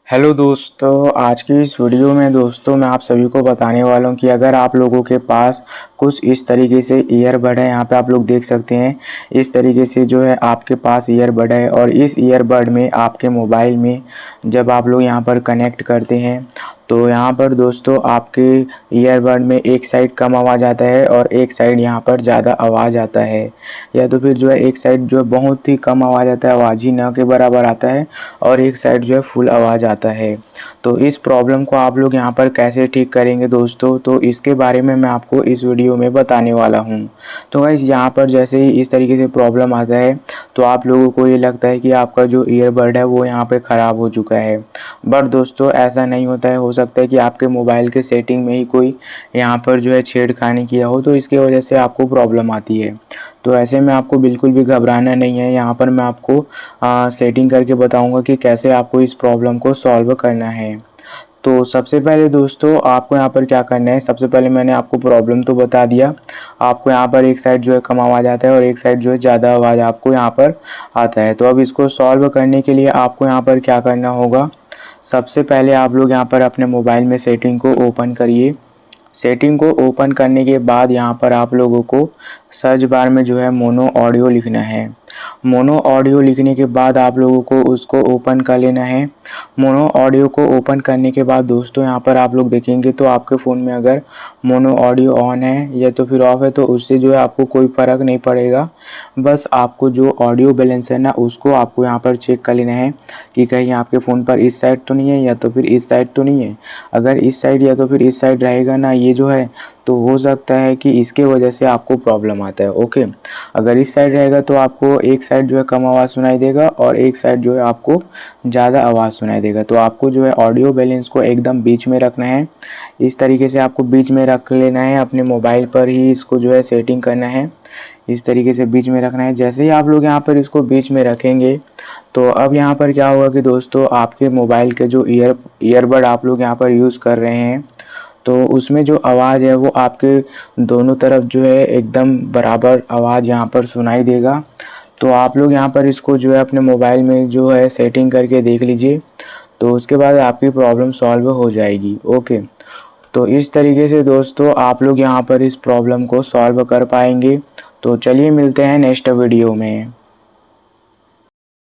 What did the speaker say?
Hello दोस्तों, आज की इस वीडियो में दोस्तों मैं आप सभी को बताने वाला हूं कि अगर आप लोगों के पास कुछ इस तरीके से ईयरबड है। यहाँ पे आप लोग देख सकते हैं इस तरीके से जो है आपके पास ईयरबड है और इस ईयरबड में आपके मोबाइल में जब आप लोग यहाँ पर कनेक्ट करते हैं तो यहाँ पर दोस्तों आपके ईयरबड में एक साइड कम आवाज़ आता है और एक साइड यहाँ पर ज़्यादा आवाज़ आता है, या तो फिर जो है एक साइड जो है बहुत ही कम आवाज़ आता है, आवाज़ ही ना के बराबर आता है, और एक साइड जो है फुल आवाज़ आता है। तो इस प्रॉब्लम को आप लोग यहाँ पर कैसे ठीक करेंगे दोस्तों, तो इसके बारे में मैं आपको इस वीडियो में बताने वाला हूँ। तो गाइस यहाँ पर जैसे ही इस तरीके से प्रॉब्लम आता है तो आप लोगों को ये लगता है कि आपका जो ईयरबड है वो यहाँ पे ख़राब हो चुका है, बट दोस्तों ऐसा नहीं होता है। हो सकता है कि आपके मोबाइल के सेटिंग में ही कोई यहाँ पर जो है छेड़खानी किया हो, तो इसकी वजह से आपको प्रॉब्लम आती है। तो ऐसे में आपको बिल्कुल भी घबराना नहीं है। यहाँ पर मैं आपको सेटिंग करके बताऊंगा कि कैसे आपको इस प्रॉब्लम को सॉल्व करना है। तो सबसे पहले दोस्तों आपको यहाँ पर क्या करना है, सबसे पहले मैंने आपको प्रॉब्लम तो बता दिया। आपको यहाँ पर एक साइड जो है कम आवाज़ आता है और एक साइड जो है ज़्यादा आवाज़ आपको यहाँ पर आता है। तो अब इसको सॉल्व करने के लिए आपको यहाँ पर क्या करना होगा, सबसे पहले आप लोग यहाँ पर अपने मोबाइल में सेटिंग को ओपन करिए। सेटिंग को ओपन करने के बाद यहाँ पर आप लोगों को सर्च बार में जो है मोनो ऑडियो लिखना है। मोनो ऑडियो लिखने के बाद आप लोगों को उसको ओपन कर लेना है। मोनो ऑडियो को ओपन करने के बाद दोस्तों यहाँ पर आप लोग देखेंगे तो आपके फ़ोन में अगर मोनो ऑडियो ऑन है या तो फिर ऑफ है तो उससे जो है आपको कोई फ़र्क नहीं पड़ेगा। बस आपको जो ऑडियो बैलेंस है ना उसको आपको यहाँ पर चेक कर लेना है कि कहीं आपके फ़ोन पर इस साइड तो नहीं है या तो फिर इस साइड तो नहीं है। अगर इस साइड या तो फिर इस साइड रहेगा ना ये जो है, तो हो सकता है कि इसके वजह से आपको प्रॉब्लम आता है। ओके, अगर इस साइड रहेगा तो आपको एक साइड जो है कम आवाज़ सुनाई देगा और एक साइड जो है आपको ज़्यादा आवाज़ सुनाई देगा। तो आपको जो है ऑडियो बैलेंस को एकदम बीच में रखना है। इस तरीके से आपको बीच में रख लेना है, अपने मोबाइल पर ही इसको जो है सेटिंग करना है। इस तरीके से बीच में रखना है। जैसे ही आप लोग यहाँ पर इसको बीच में रखेंगे तो अब यहाँ पर क्या होगा कि दोस्तों आपके मोबाइल के जो ईयरबड आप लोग यहाँ पर यूज़ कर रहे हैं तो उसमें जो आवाज़ है वो आपके दोनों तरफ जो है एकदम बराबर आवाज़ यहाँ पर सुनाई देगा। तो आप लोग यहाँ पर इसको जो है अपने मोबाइल में जो है सेटिंग करके देख लीजिए, तो उसके बाद आपकी प्रॉब्लम सॉल्व हो जाएगी। ओके, तो इस तरीके से दोस्तों आप लोग यहाँ पर इस प्रॉब्लम को सॉल्व कर पाएंगे। तो चलिए मिलते हैं नेक्स्ट वीडियो में।